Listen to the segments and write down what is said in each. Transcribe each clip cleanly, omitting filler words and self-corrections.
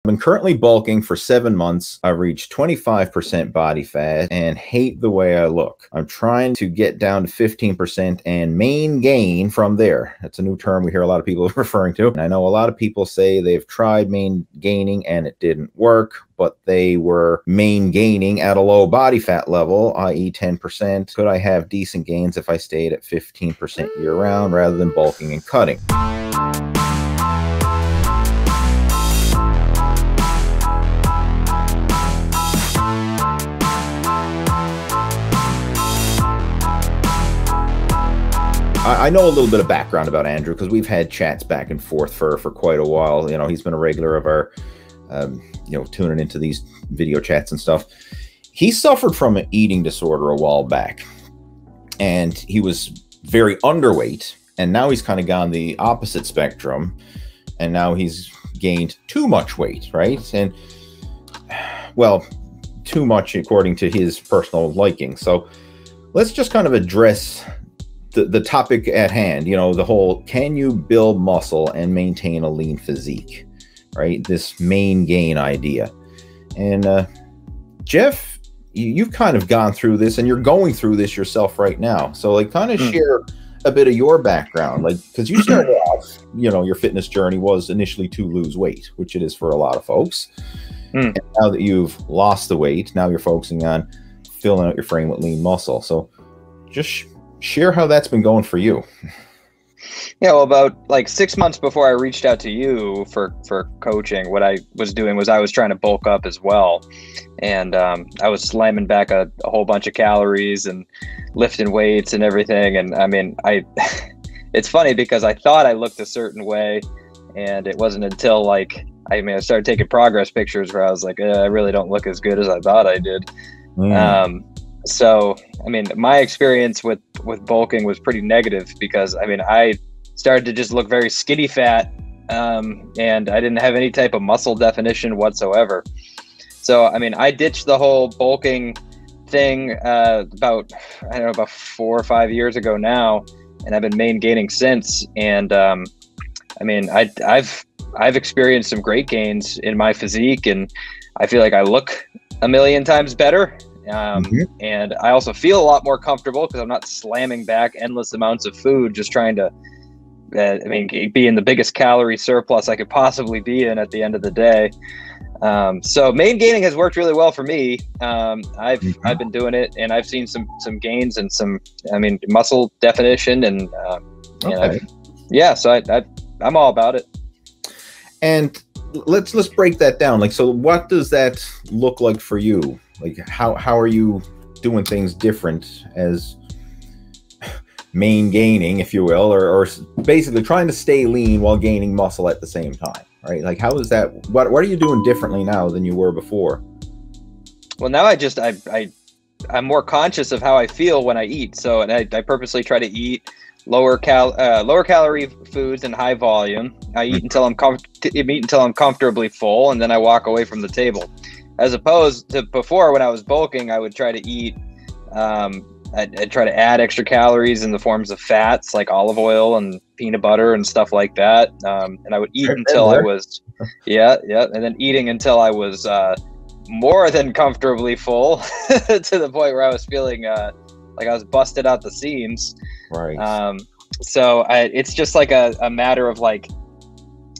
I've been currently bulking for 7 months. I've reached 25% body fat and hate the way I look. I'm trying to get down to 15% and main gain from there. That's a new term we hear a lot of people referring to. And I know a lot of people say they've tried main gaining and it didn't work, but they were main gaining at a low body fat level, i.e. 10%. Could I have decent gains if I stayed at 15% year round rather than bulking and cutting? I know a little bit of background about Andrew because we've had chats back and forth for quite a while. You know, he's been a regular of our, you know, tuning into these video chats and stuff. He suffered from an eating disorder a while back, and he was very underweight, and now he's kind of gone the opposite spectrum, and now he's gained too much weight, right? And, well, too much according to his personal liking. So let's just kind of address the topic at hand, you know, the whole, can you build muscle and maintain a lean physique, right? This main gain idea. And Jeff, you've kind of gone through this and you're going through this yourself right now. So like kind of share a bit of your background, like, because you started off, you know, your fitness journey was initially to lose weight, which it is for a lot of folks. And now that you've lost the weight, now you're focusing on filling out your frame with lean muscle. So just share how that's been going for you. Yeah, well, about like 6 months before I reached out to you for coaching, what I was doing was I was trying to bulk up as well. And I was slamming back a whole bunch of calories and lifting weights and everything. And I mean, it's funny because I thought I looked a certain way, and it wasn't until like, I started taking progress pictures where I was like, I really don't look as good as I thought I did. So, I mean, my experience with bulking was pretty negative because, I mean, I started to just look very skinny fat, and I didn't have any type of muscle definition whatsoever. So, I mean, I ditched the whole bulking thing about 4 or 5 years ago now, and I've been main gaining since. And I mean, I've experienced some great gains in my physique, and I feel like I look a million times better. And I also feel a lot more comfortable because I'm not slamming back endless amounts of food, just trying to, I mean, be in the biggest calorie surplus I could possibly be in at the end of the day. So main gaining has worked really well for me. I've been doing it, and I've seen some gains and some, I mean, muscle definition, and so I'm all about it. And let's break that down. Like, so what does that look like for you? Like, how are you doing things different as main gaining, if you will, or basically trying to stay lean while gaining muscle at the same time, right? Like, how is that? What are you doing differently now than you were before? Well, now I'm more conscious of how I feel when I eat. So, and I purposely try to eat lower calorie foods and high volume. I eat until I'm comfortably full, and then I walk away from the table. As opposed to before, when I was bulking, I would try to eat, I'd try to add extra calories in the forms of fats like olive oil and peanut butter and stuff like that. And I would eat until I was, and then eating until I was more than comfortably full to the point where I was feeling like I was busted out the seams. Right. So it's just like a matter of like,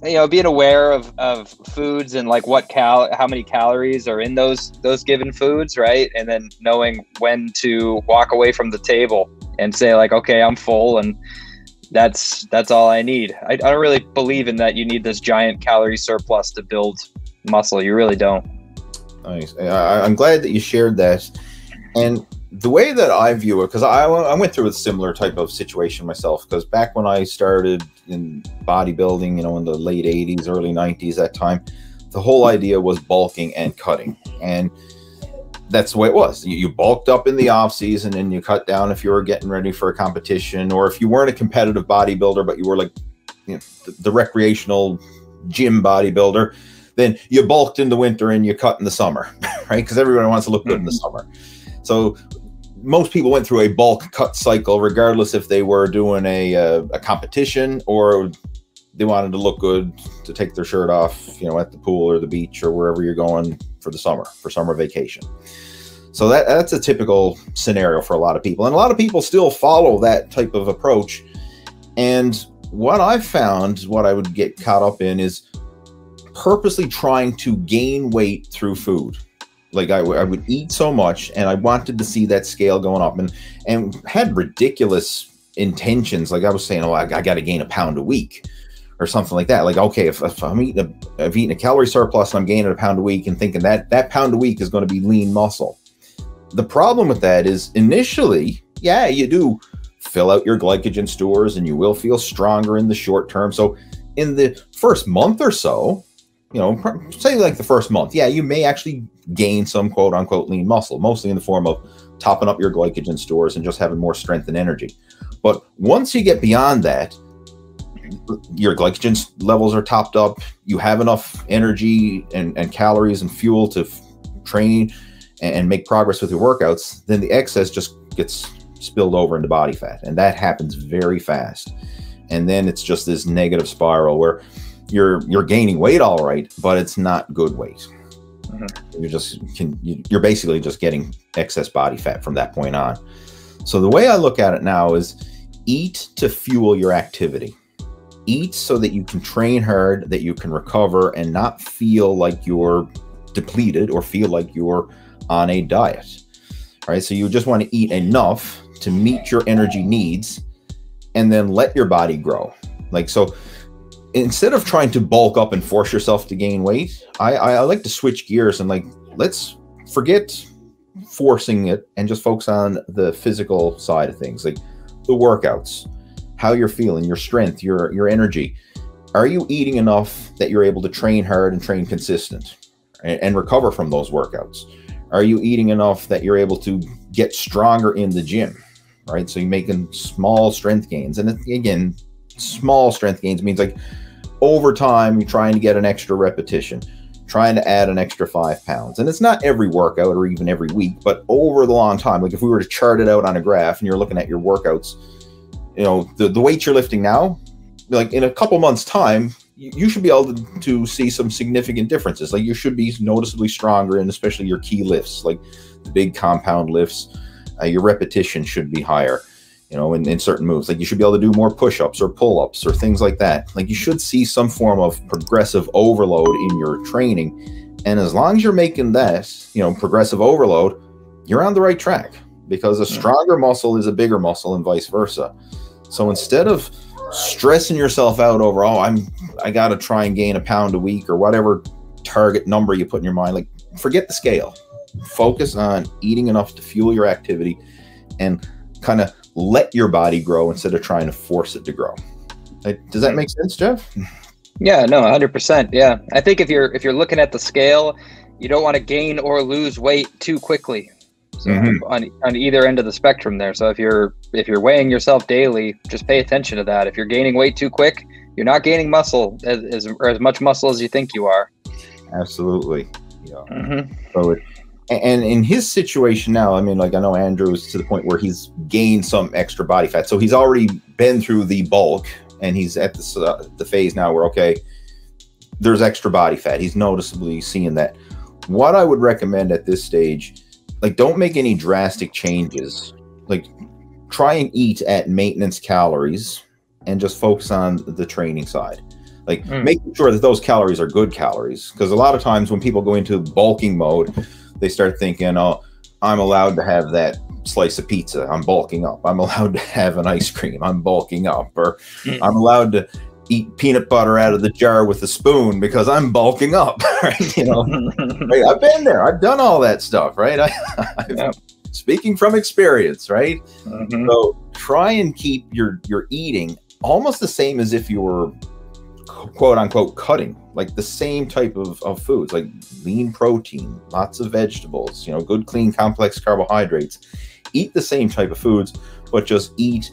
you know, being aware of foods and like how many calories are in those given foods, right? And then knowing when to walk away from the table and say like, okay, I'm full, and that's all I need. I don't really believe in that you need this giant calorie surplus to build muscle. You really don't. Nice. I'm glad that you shared that. And the way that I view it, because I went through a similar type of situation myself, because back when I started in bodybuilding, you know, in the late 80s, early 90s, that time, the whole idea was bulking and cutting. And that's the way it was. You bulked up in the off season and you cut down if you were getting ready for a competition, or if you weren't a competitive bodybuilder, but you were like, you know, the recreational gym bodybuilder, then you bulked in the winter and you cut in the summer, right? Because everybody wants to look good in the summer. So most people went through a bulk cut cycle, regardless if they were doing a competition or they wanted to look good, to take their shirt off, at the pool or the beach or wherever you're going for summer vacation. So that's a typical scenario for a lot of people. And a lot of people still follow that type of approach. And what I've found, what I would get caught up in is purposely trying to gain weight through food. Like I would eat so much and I wanted to see that scale going up, and had ridiculous intentions. Like I was saying, I got to gain a pound a week or something like that. Like, okay, if I've eaten a calorie surplus and I'm gaining a pound a week, and thinking that pound a week is going to be lean muscle. The problem with that is initially, yeah, you do fill out your glycogen stores and you will feel stronger in the short term. So in the first month or so, say like the first month, yeah, you may actually gain some quote unquote lean muscle, mostly in the form of topping up your glycogen stores and just having more strength and energy. But once you get beyond that, your glycogen levels are topped up, you have enough energy and calories and fuel to train and make progress with your workouts, then the excess just gets spilled over into body fat. And that happens very fast. And then it's just this negative spiral where you're gaining weight all right, but it's not good weight. You're basically just getting excess body fat from that point on. So the way I look at it now is eat to fuel your activity. Eat so that you can train hard, that you can recover and not feel like you're depleted or feel like you're on a diet. All right, so you just want to eat enough to meet your energy needs and then let your body grow. Like, so instead of trying to bulk up and force yourself to gain weight, I like to switch gears and like, let's forget forcing it and just focus on the physical side of things, like the workouts, how you're feeling, your strength, your energy. Are you eating enough that you're able to train hard and train consistent and recover from those workouts? Are you eating enough that you're able to get stronger in the gym, right? So you're making small strength gains. And again, small strength gains means like over time, you're trying to get an extra repetition, trying to add an extra 5 pounds. And it's not every workout or even every week, but over the long time. Like if we were to chart it out on a graph and you're looking at your workouts, the weights you're lifting now, like in a couple months time, you should be able to see some significant differences. Like you should be noticeably stronger in especially your key lifts, like the big compound lifts. Your repetition should be higher, in certain moves. Like you should be able to do more push-ups or pull-ups or things like that. Like you should see some form of progressive overload in your training. And as long as you're making that, progressive overload, you're on the right track, because a stronger muscle is a bigger muscle and vice versa. So instead of stressing yourself out over, I got to try and gain a pound a week or whatever target number you put in your mind, like forget the scale. Focus on eating enough to fuel your activity and kind of let your body grow instead of trying to force it to grow. Does that make sense, Jeff? Yeah, no, 100%. Yeah. I think if you're looking at the scale, you don't want to gain or lose weight too quickly. So on either end of the spectrum there. So if you're weighing yourself daily, just pay attention to that. If you're gaining weight too quick, you're not gaining muscle as much muscle as you think you are. Absolutely. Yeah. So and in his situation now, I mean, like I know Andrew is to the point where he's gained some extra body fat. So he's already been through the bulk and he's at the phase now where, okay, there's extra body fat. He's noticeably seeing that. What I would recommend at this stage, like don't make any drastic changes. Like try and eat at maintenance calories and just focus on the training side. Like making sure that those calories are good calories. Because a lot of times when people go into bulking mode, they start thinking, oh, I'm allowed to have that slice of pizza, I'm bulking up. I'm allowed to have an ice cream, I'm bulking up. Or I'm allowed to eat peanut butter out of the jar with a spoon because I'm bulking up, right? Right? I've been there. I've done all that stuff, right? Speaking from experience, right? So try and keep your eating almost the same as if you were quote unquote cutting, like the same type of foods, like lean protein, lots of vegetables, good, clean, complex carbohydrates. Eat the same type of foods, but just eat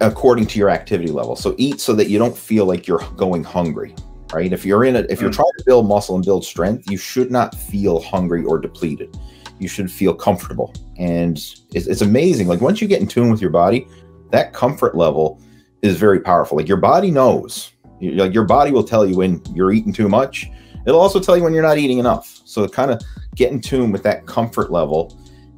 according to your activity level. So eat so that you don't feel like you're going hungry, right? If you're trying to build muscle and build strength, you should not feel hungry or depleted. You should feel comfortable. And it's amazing. Like once you get in tune with your body, that comfort level is very powerful. Like your body knows Like your body will tell you when you're eating too much. It'll also tell you when you're not eating enough. So kind of get in tune with that comfort level.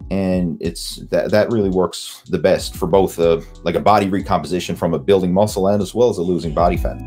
And it's that really works the best for both like a body recomposition from a building muscle and as well as a losing body fat.